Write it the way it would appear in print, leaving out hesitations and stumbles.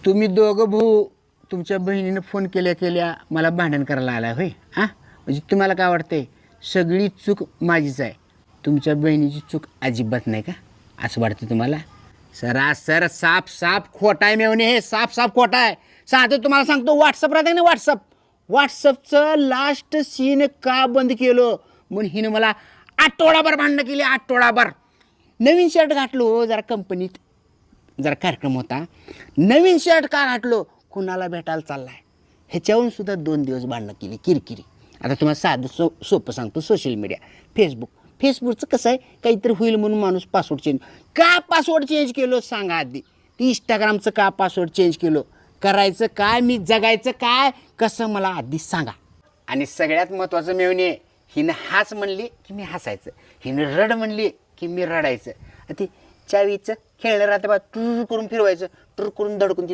तुम्ही दोघं भाऊ तुमच्या बहिणीनं फोन केल्या मला भांडण करायला आला होय हां म्हणजे तुम्हाला काय वाटतंय सगळी चूक माझीच आहे तुमच्या बहिणीची चूक अजिबात नाही का असं वाटतं तुम्हाला सरासर साफ खोटा आहे मेवणे हे साफ खोटा आहे साधं तुम्हाला सांगतो व्हॉट्सअप राहते ना व्हॉट्सअपचं लास्ट सीन का बंद केलं म्हणून हिनं मला आठवडाभर भांडणं केली आठवडाभर नवीन शर्ट घातलो हो जरा कंपनीत जरा कार्यक्रम होता नवीन शर्ट का घातलो कुणाला भेटायला चालला आहे ह्याच्यावरून सुद्धा 2 दिवस भांडणं केली किरकिरी आता तुम्हाला साधं सोपं सांगतो सोशल मीडिया फेसबुकचं कसं आहे काहीतरी होईल म्हणून माणूस पासवर्ड चेंज का पासवर्ड चेंज केलो सांगा आधी ती इंस्टाग्रामचं का पासवर्ड चेंज केलो करायचं काय मी जगायचं काय कसं मला आधी सांगा आणि सगळ्यात महत्त्वाचं मेवणे हिनं हस म्हणली की मी हसायचं हिनं रड म्हणली की मी रडायचं ते चावीचं खेळणं राहतं बा टूर करून फिरवायचं टूर करून धडकून